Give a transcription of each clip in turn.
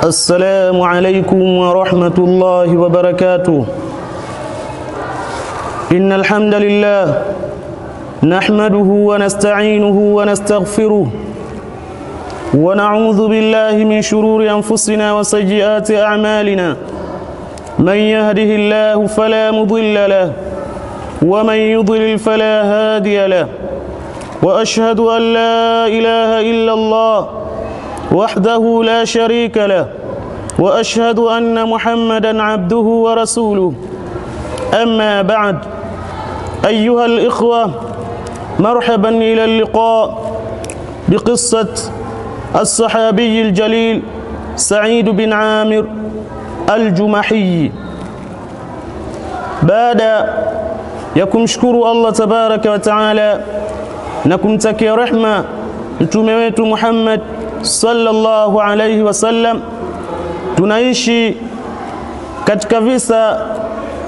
السلام عليكم ورحمة الله وبركاته. إن الحمد لله نحمده ونستعينه ونستغفره ونعوذ بالله من شرور أنفسنا وسيئات أعمالنا. من يهده الله فلا مضل له ومن يضلل فلا هادي له. وأشهد أن لا إله إلا الله وحده لا شريك له وأشهد أن محمدًا عبده ورسوله. أما بعد، أيها الإخوة، مرحبا إلى اللقاء بقصة الصحابي الجليل سعيد بن عامر الجمحي. بعد يكمشكر الله تبارك وتعالى نكمتكي رحمة mtume wetu Muhammad sallallahu alayhi wasallam. Tunaishi katika visa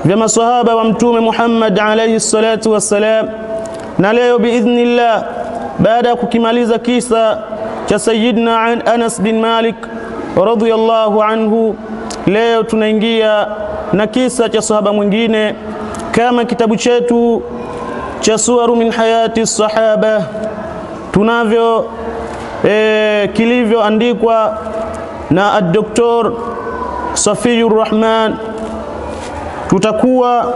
vya maswahaba wa mtume Muhammad alayhi salatu wassalam, na leo biidhnillah, baada ya kukimaliza kisa cha Sayyidina Anas bin Malik radhiyallahu anhu, leo tunaingia na kisa cha sahaba mwingine kama kitabu chetu cha Suwaru min hayati sahaba tunavyo kilivyoandikwa na Dr. Safiyur Rahman. Tutakuwa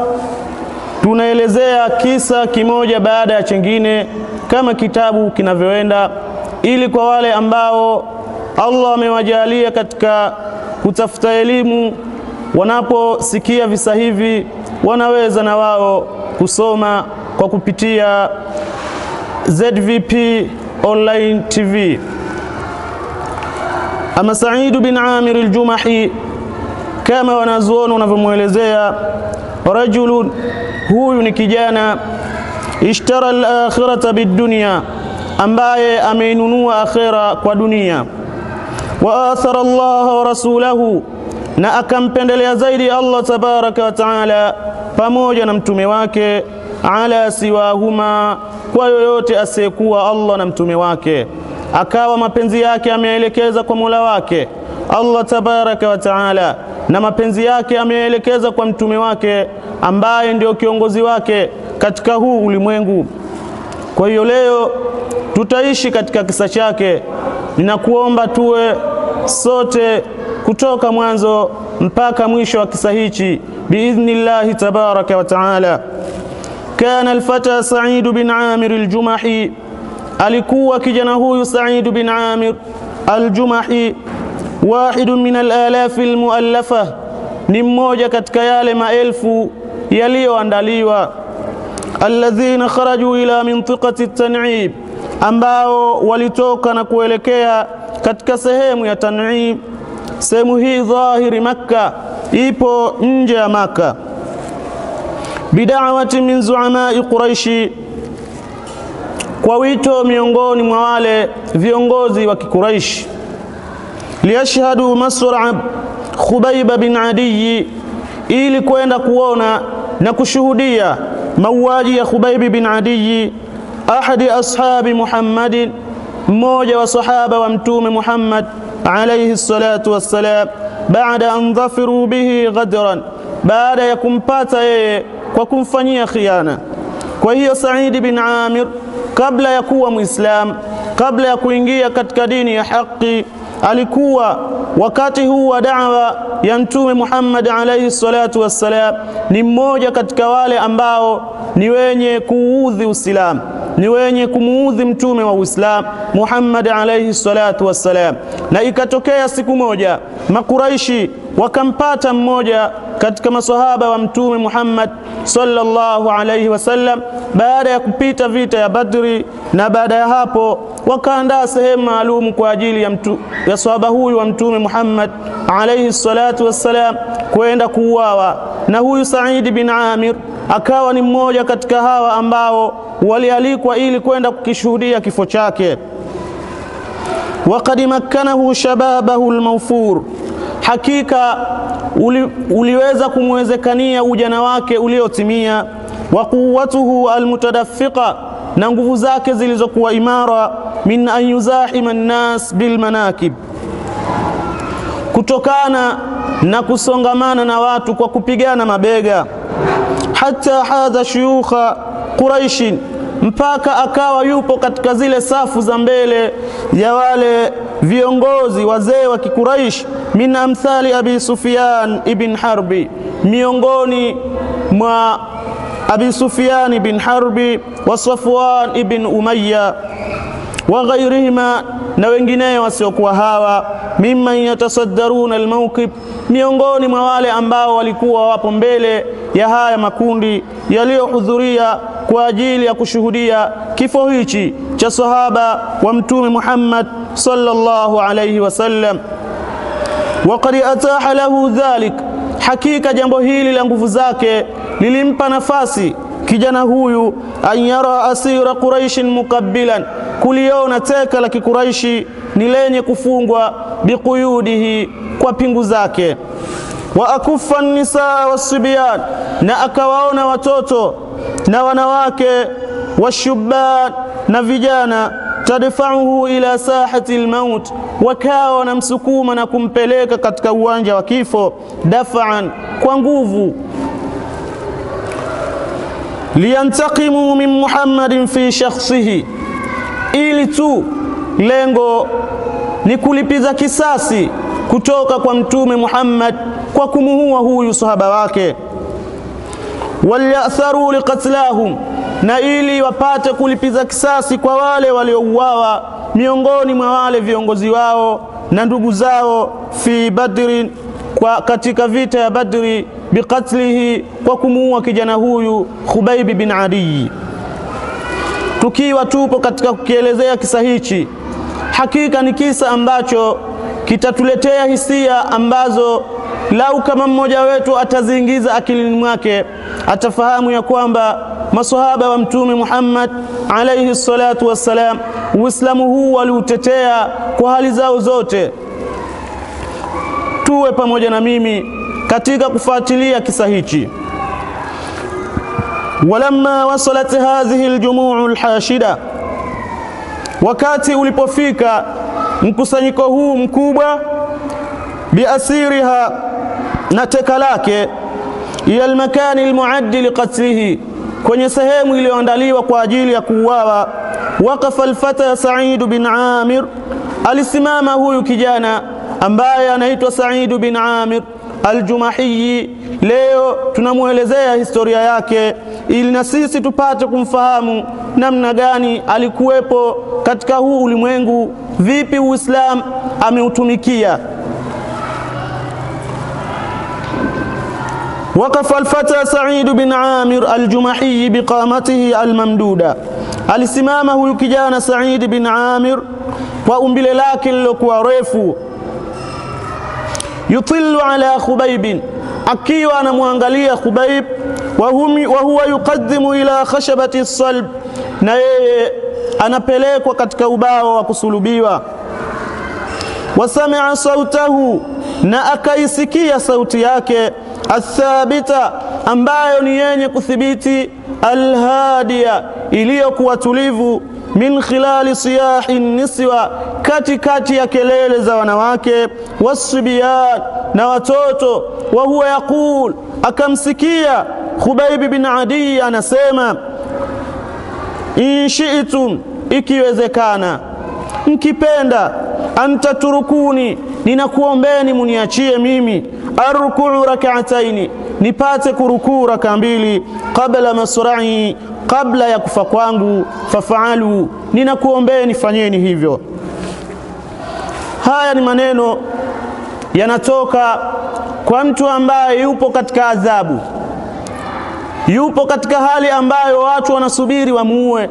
tunaelezea kisa kimoja baada ya chengine kama kitabu kinavyoenda, ili kwa wale ambao Allah amewajalia katika kutafuta elimu, wanaposikia visa hivi wanaweza na wao kusoma kwa kupitia ZVP Online TV. Ama Said bin Amir al-Jumahi, kama wanazuoni wanavyomuelezea, rajulun, huyu ni kijana, ishtara al-akhirata bid-dunya, ambaye ameinunua akhira kwa dunia, wa athara Allah wa rasulahu, na akampendelea zaidi Allah tabaraka wa taala pamoja na mtume wake, ala siwahuma, kwa yoyote asiyekuwa Allah na mtume wake. Akawa mapenzi yake ameelekeza kwa Mola wake Allah tabaraka wa taala, na mapenzi yake ameelekeza kwa mtume wake ambaye ndio kiongozi wake katika huu ulimwengu. Kwa hiyo leo tutaishi katika kisa chake. Ninakuomba tuwe sote kutoka mwanzo mpaka mwisho wa kisa hichi biidhnillah tabaraka wa taala. Kana al-fata Sa'id bin Amir al-Jumahi, alikuwa kijana huyu Sa'id bin Amir al-Jumahi, wahidun min al-alaf al-muallafa, ni mmoja katika yale maelfu yaliyoandaliwa, alladhina kharaju ila mintiqati at-Tan'im, ambao walitoka na kuelekea katika sehemu ya Tan'im. Sehemu hii dhahiri Makkah, ipo nje ya Makkah. Bid'awati min zu'amai Quraishi, kwa wito miongoni mwa wale viongozi wa Quraish. Liyashhadu masra' Khubayb bin Adi, ili kwenda kuona na kushuhudia mauaji ya Khubayb bin Adi, ahadi ashabi Muhammadin, mmoja wa sahaba wa mtume Muhammad alayhi salatu wassalam, baada an dhafiru bihi ghadran, baada ya kumpata yeye kwa kumfanyia khiana. Kwa hiyo Said bin Amir, kabla ya kuwa Muislam, kabla ya kuingia katika dini ya haki, alikuwa wakati huu wa da'wa ya mtume Muhammad alayhi salatu wassalam ni mmoja katika wale ambao ni wenye kuudhi Uislamu, ni wenye kumuudhi mtume wa Uislamu Muhammad alayhi salatu wassalam. Na ikatokea siku moja Makuraishi wakampata mmoja katika maswahaba wa mtume Muhammad sallallahu alayhi wasallam, baada ya kupita vita ya Badri, na baada ya hapo wakaandaa sehemu maalum kwa ajili ya sahaba huyu wa mtume Muhammad alayhi salatu wassalam kwenda kuuawa. Na huyu Said bin Amir akawa ni mmoja katika hawa ambao walialikwa ili kwenda kukishuhudia kifo chake. Waqad makkanahu shababahu almawfur, hakika uliweza kumwezekania ujana wake uliotimia, wa quwwatuhu almutadaffiqa, na nguvu zake zilizokuwa imara, min an yuzahima an-nas bil manakib, kutokana na kusongamana na watu kwa kupigana mabega. Hata hadha shuyukha Quraish, mpaka akawa yupo katika zile safu za mbele ya wale viongozi wazee wa Kikuraish. Min amthali Abi Sufyan ibn Harbi, miongoni mwa Abi Sufyan ibn Harbi wa Safwan ibn Umayya wa ghairihima, na wengineo wasiokuwa hawa. Mimman yatasaddaruna almawqif, miongoni mwa wale ambao walikuwa wapo mbele ya haya makundi yaliyohudhuria kwa ajili ya kushuhudia kifo hichi cha sahaba wa Mtume Muhammad sallallahu alayhi wasallam. Waqad ataha lahu dhalik, hakika jambo hili la nguvu zake lilimpa nafasi kijana huyu an yara asira Quraish mukabbilan, kuliona teka la Kikuraishi ni lenye kufungwa biquyudihi, kwa pingu zake. Wa akuffa an-nisaa was-sibyan, na akawaona watoto na wanawake, washubban, na vijana, tadfa'uhu ila sahati al-maut, wakawa wanamsukuma na kumpeleka katika uwanja wa kifo, dafa'an, kwa nguvu. Liyantaqimu min Muhammadin fi shakhsihi, ili tu lengo ni kulipiza kisasi kutoka kwa Mtume Muhammad kwa kumuua huyu sahaba wake. Walyatharu liqatlahum, na ili wapate kulipiza kisasi kwa wale waliouawa miongoni mwa wale viongozi wao na ndugu zao, fi Badrin, kwa katika vita ya Badri, biqatlihi, kwa kumuua kijana huyu Khubayb bin Adi. Tukiwa tupo katika kukielezea kisa hichi, hakika ni kisa ambacho kitatuletea hisia ambazo lau kama mmoja wetu ataziingiza akilini mwake, atafahamu ya kwamba maswahaba wa Mtume Muhammad alayhi salatu wassalam, Uislamu huu waliutetea kwa hali zao zote. Tuwe pamoja na mimi katika kufuatilia kisa hichi. Walamma wasalat hadhihi aljumu'u alhashida, wakati ulipofika mkusanyiko huu mkubwa, biasiriha, na teka lake, ila almakani almuaddi liqatlihi, kwenye sehemu iliyoandaliwa kwa ajili ya kuuawa. Waqafa alfata Sa'id bin Amir, alisimama huyu kijana ambaye anaitwa Sa'id bin Amir al-Jumahi. Leo tunamuelezea historia yake ili na sisi tupate kumfahamu namna gani alikuwepo katika huu ulimwengu, vipi Uislamu ameutumikia. Waqafa al-fata Sa'id bin Amir al-Jumahi biqamatihi al-mamduda, alisimama huyu kijana Sa'id bin Amir kwa umbile lake lilokuwa refu. Yutillu ala Khubayb, akiwa anamwangalia Khubayb, wa huwa yuqaddimu ila khashabati as-salb, na yeye anapelekwa katika ubao wa kusulubiwa. Wasami'a sautahu, na akaisikia sauti yake, athabita, ambayo ni yenye kuthibiti, alhadiya, iliyokuwa tulivu, min khilali siyahi niswa, katikati ya kelele za wanawake, wasibiyan, na watoto. Wa huwa yaqul, akamsikia Khubayb bin Adi anasema, in shi'tum, ikiwezekana, mkipenda, antaturukuni, ninakuombeni muniachie mimi, arku'u rak'ataini, nipate kurukuu raka mbili, qabla masra'i, kabla ya kufa kwangu, fafaalu, ninakuombeni fanyeni hivyo. Haya ni maneno yanatoka kwa mtu ambaye yupo katika adhabu, yupo katika hali ambayo watu wanasubiri wamuue,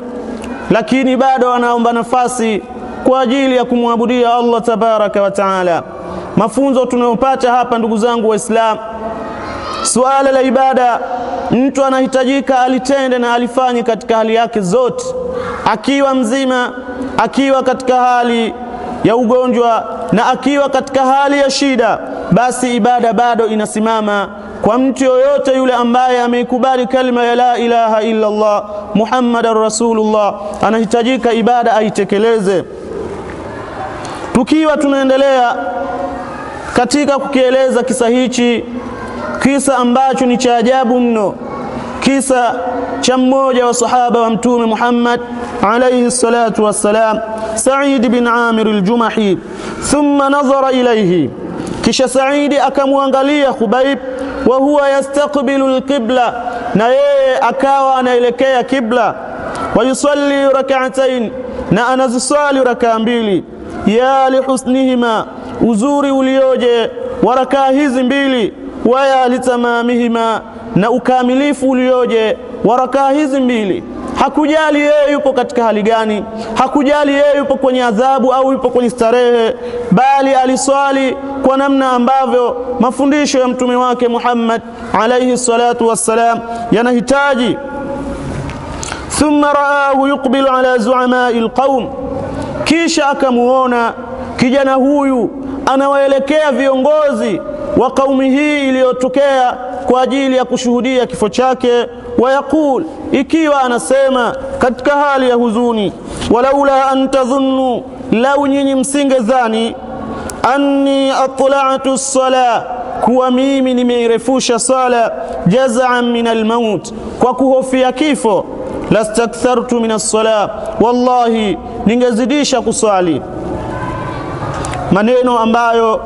lakini bado wanaomba nafasi kwa ajili ya kumwabudia Allah tabaraka wa taala. Mafunzo tunayopata hapa, ndugu zangu Waislamu, suala la ibada mtu anahitajika alitende na alifanye katika hali yake zote, akiwa mzima, akiwa katika hali ya ugonjwa, na akiwa katika hali ya shida, basi ibada bado inasimama kwa mtu yoyote yule ambaye ameikubali kalima ya la ilaha illa Allah Muhammadar Rasulullah, anahitajika ibada aitekeleze. Tukiwa tunaendelea katika kukieleza kisa hichi, kisa ambacho ni cha ajabu mno, kisa cha mmoja wa sahaba wa Mtume Muhammad alayhi salatu wassalam, Sa'id bin Amir al-Jumahi. Thumma nadhara ilayhi, kisha Sa'id akamwangalia Khubayb, wa huwa yastaqbilu al-qibla, na yeye akawa anaelekea kibla, wa yusalli rak'atayn, na anazisali rakaa mbili. Ya lihusnihima, uzuri ulioje wa rakaa hizi mbili, wa ya litamamihima, na ukamilifu ulioje wa rakaa hizi mbili. Hakujali yeye yupo katika hali gani, hakujali yeye yupo kwenye adhabu au yupo kwenye starehe, bali aliswali kwa namna ambavyo mafundisho ya mtume wake Muhammad alayhi salatu wassalam yanahitaji. Thumma raahu yuqbilu ala zu'ama'i alqaum, kisha akamuona kijana huyu anawaelekea viongozi wa kaumi hii iliyotokea kwa ajili ya kushuhudia kifo chake. Wayaqul, ikiwa anasema katika hali ya huzuni, walaula an tadhunnu, lau nyinyi msingedhani, anni atla'tu as-sala, kuwa mimi nimeirefusha sala, jaz'an min al-maut, kwa kuhofia kifo, lastakthartu min as-sala, wallahi ningezidisha kuswali. Maneno ambayo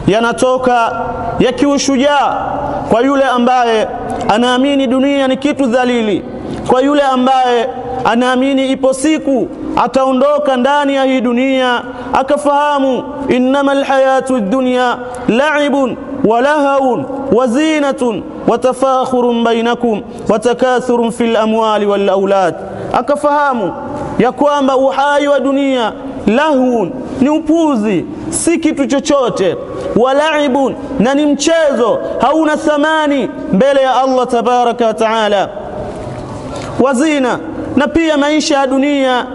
yanatoka ya kiushujaa kwa yule ambaye anaamini dunia ni kitu dhalili, kwa yule ambaye anaamini ipo siku ataondoka ndani ya hii dunia, akafahamu innamal hayatud dunya la'ibun wa lahawun wa zinatun wa tafakhurun bainakum wa takathurun fil amwali wal aulad, akafahamu ya kwamba uhai wa dunia lahun, ni upuzi, si kitu chochote, walaibun, na ni mchezo, hauna thamani mbele ya Allah tabaraka wa taala, wazina, na pia maisha ya dunia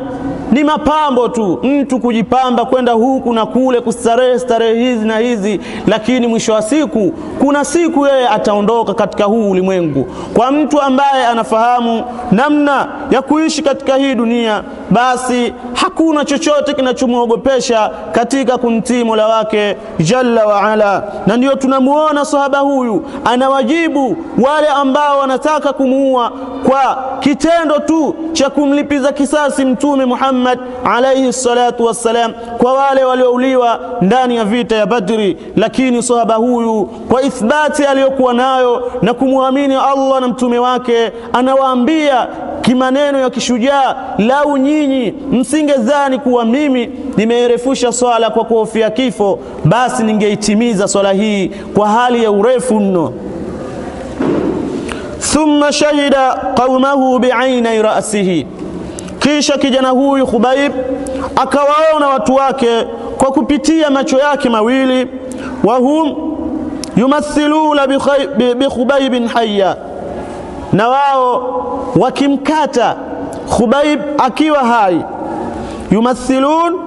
ni mapambo tu, mtu kujipamba kwenda huku na kule kustarehe hizi na hizi, lakini mwisho wa siku kuna siku yeye ataondoka katika huu ulimwengu. Kwa mtu ambaye anafahamu namna ya kuishi katika hii dunia, basi hakuna chochote kinachomwogopesha katika kumtii Mola wake jalla wa ala. Na ndio tunamuona sahaba huyu anawajibu wale ambao wanataka kumuua kwa kitendo tu cha kumlipiza kisasi Mtume Muhammad alayhi salatu wassalam kwa wale waliouliwa ndani ya vita ya Badri. Lakini sahaba huyu kwa ithbati aliyokuwa nayo na kumwamini Allah na mtume wake, anawaambia kimaneno ya kishujaa, lau nyinyi msingedhani kuwa mimi nimeirefusha swala kwa kuhofia kifo, basi ningeitimiza swala hii kwa hali ya urefu mno. Thumma shahida qaumahu bi'aini ra'sihi, kisha kijana huyu Khubayb akawaona watu wake kwa kupitia macho yake mawili. Wahum yumathiluna bi Khubayb hayya, na wao wakimkata Khubayb akiwa hai. Yumathilun,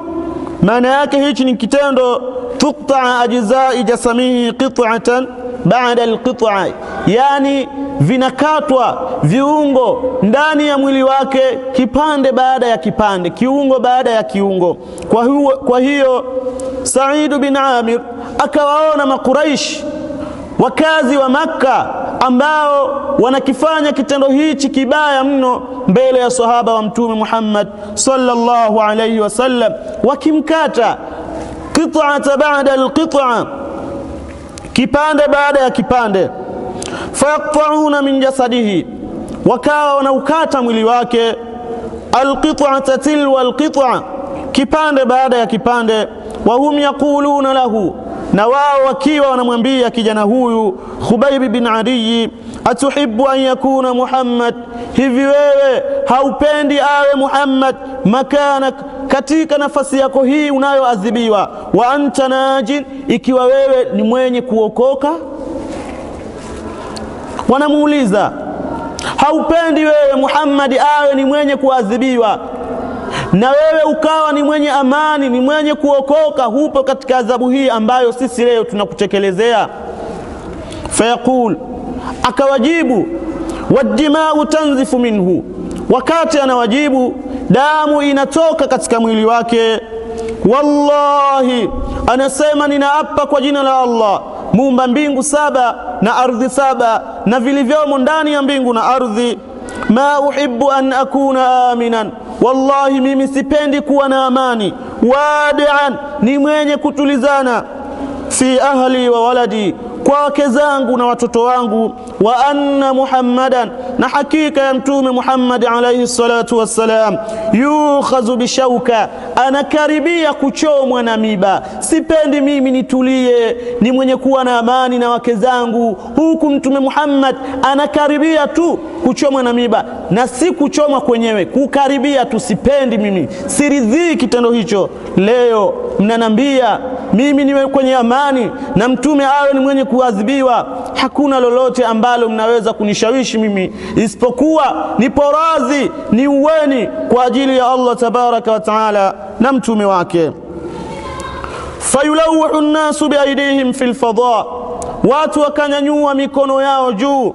maana yake hichi ni kitendo tuqta'a ajza'i jasamihi qit'atan ba'da al-qit'a, yani vinakatwa viungo ndani ya mwili wake kipande baada ya kipande, kiungo baada ya kiungo. Kwa hiyo Sa'id bin Amir akawaona Makuraish, wakazi wa Makka, ambao wanakifanya kitendo hichi kibaya mno mbele ya sahaba wa Mtume Muhammad sallallahu alayhi wasallam, wakimkata qit'ata ba'da al-qit'a, kipande baada ya kipande. Fayaqta'una min jasadihi, wakawa wanaukata mwili wake, al-qit'ata tilwa al-qit'a, kipande baada ya kipande. Wa hum yaquluna lahu, na wao wakiwa wanamwambia kijana huyu Khubayb bin Adi, atuhibbu an yakuna Muhammad, hivi wewe haupendi awe Muhammad makana, katika nafasi yako hii unayoadhibiwa, wa anta najin, ikiwa wewe ni mwenye kuokoka. Wanamuuliza, haupendi wewe Muhammad awe ni mwenye kuadhibiwa, na wewe ukawa ni mwenye amani, ni mwenye kuokoka, hupo katika adhabu hii ambayo sisi leo tunakutekelezea? Fayaqul, akawajibu, wadimau tanzifu minhu, wakati anawajibu damu inatoka katika mwili wake. wallahi, anasema ninaapa kwa jina la Allah muumba mbingu 7 na ardhi 7 na vilivyomo ndani ya mbingu na ardhi, ma uhibbu an akuna aminan, wallahi mimi sipendi kuwa na amani, wadi'an, ni mwenye kutulizana, fi ahli wa waladi, kwa wake zangu na watoto wangu, wa anna Muhammadan, na hakika ya mtume Muhammad alayhi salatu wassalam, yukhazu bishauka, anakaribia kuchomwa na miba. Sipendi mimi nitulie, ni mwenye kuwa na amani na wake zangu, huku mtume Muhammad anakaribia tu kuchomwa na miba, na si kuchomwa kwenyewe, kukaribia tu. Sipendi mimi, siridhii kitendo hicho. Leo mnanambia mimi niwe kwenye amani na mtume awe ni mwenye kuadhibiwa. Hakuna lolote ambalo mnaweza kunishawishi mimi isipokuwa nipo radhi ni uweni kwa ajili ya Allah tabaraka wa taala na mtume wake. Fayulawu an-nasu biaidihim fil fadha, watu wakanyanyua mikono yao juu,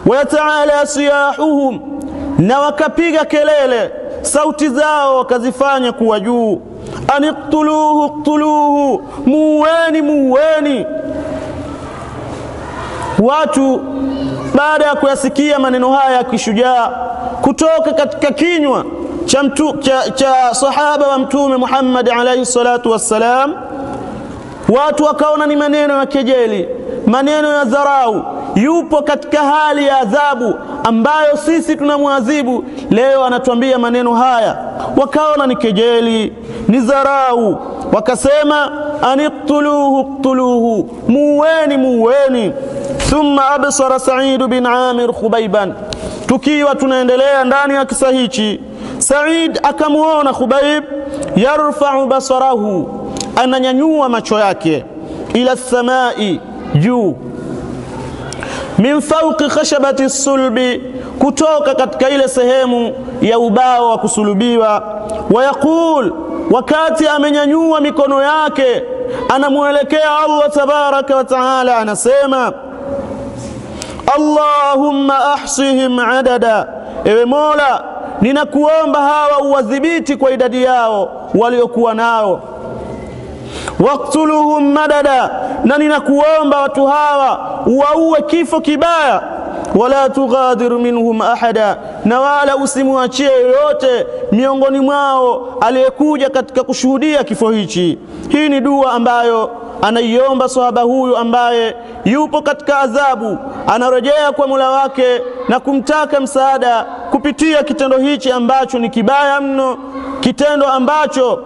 wayataala siyahuhum, na wakapiga kelele, sauti zao wakazifanya kuwa juu, aniqtuluhu iqtuluhu, muweni muweni. Watu baada ya kuyasikia maneno haya ya kishujaa kutoka katika kinywa cha sahaba wa mtume Muhammad alayhi salatu wassalam, watu wakaona ni maneno ya kejeli, maneno ya dharau. Yupo katika hali ya adhabu ambayo sisi tunamwadhibu, leo anatuambia maneno haya. Wakaona ni kejeli, ni dharau, wakasema aniqtuluhu iqtuluhu, muweni muweni. Thumma absara Sa'id bin Amir Khubayban, tukiwa tunaendelea ndani ya kisa hichi, Sa'id akamuona Khubayb yarfa'u basarahu, ananyanyua macho yake, ila samai, juu, min fawqi khashabati sulbi, kutoka katika ile sehemu ya ubao wa kusulubiwa. Wayaqul, wakati amenyanyua mikono yake anamuelekea Allah tabaraka wa taala, anasema Allahumma ahsihim adada, ewe Mola ninakuomba hawa uwadhibiti kwa idadi yao waliokuwa nao. Waqtuluhum madada, na ninakuomba watu hawa uwaue kifo kibaya. Wala tughadir minhum ahada, na wala usimwachie yoyote miongoni mwao aliyekuja katika kushuhudia kifo hichi. Hii ni dua ambayo anaiomba sahaba huyu ambaye yupo katika adhabu, anarejea kwa Mola wake na kumtaka msaada kupitia kitendo hichi ambacho ni kibaya mno, kitendo ambacho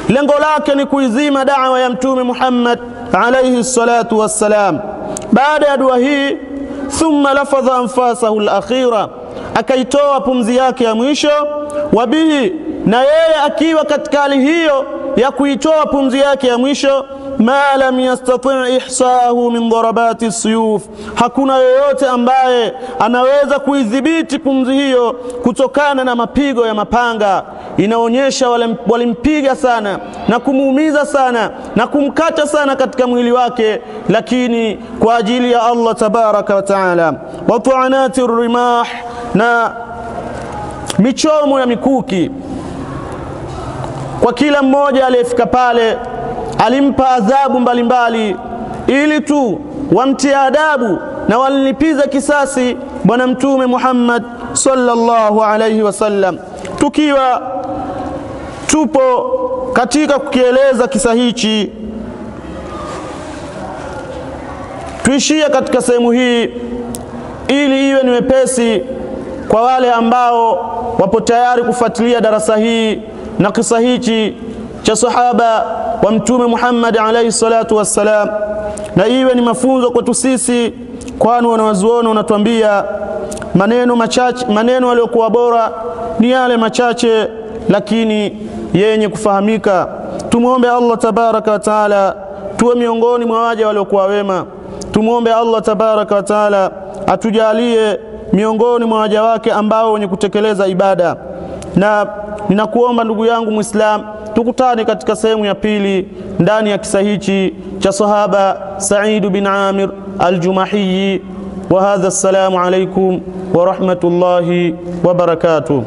lengo lake ni kuizima da'wa ya mtume Muhammad alayhi salatu wassalam. Baada ya dua hii, thumma lafadha anfasahu al-akhira, akaitoa pumzi yake ya mwisho. Wabihi, na yeye akiwa katika hali hiyo ya kuitoa pumzi yake ya mwisho, ma lam yastati' ihsahu min darabati suyuf, hakuna yoyote ambaye anaweza kuidhibiti pumzi hiyo kutokana na mapigo ya mapanga. Inaonyesha walimpiga sana na kumuumiza sana na kumkata sana katika mwili wake, lakini kwa ajili ya Allah tabaraka wa taala. Wa tu'anati rimah, na michomo ya mikuki, kwa kila mmoja aliyefika pale alimpa adhabu mbalimbali ili tu wamtie adabu na walilipiza kisasi bwana mtume Muhammad sallallahu alayhi wasallam. Tukiwa tupo katika kukieleza kisa hichi, tuishia katika sehemu hii ili iwe ni wepesi kwa wale ambao wapo tayari kufuatilia darasa hii na kisa hichi cha sahaba wa mtume Muhammad alayhi salatu wassalam, na iwe ni mafunzo kwetu sisi, kwani wanawazuoni wanatuambia maneno machache, maneno yaliyokuwa bora ni yale machache lakini yenye kufahamika. Tumuombe Allah tabaraka wa taala tuwe miongoni mwa waja waliokuwa wema. Tumuombe Allah tabaraka wa taala atujalie miongoni mwa waja wake ambao wenye kutekeleza ibada. Na ninakuomba ndugu yangu Muislam, tukutane katika sehemu ya pili ndani ya kisa hichi cha sahaba Sa'id bin Amir al-Jumahi. Wa hadha, assalamu alaykum wa rahmatullahi wa barakatuh.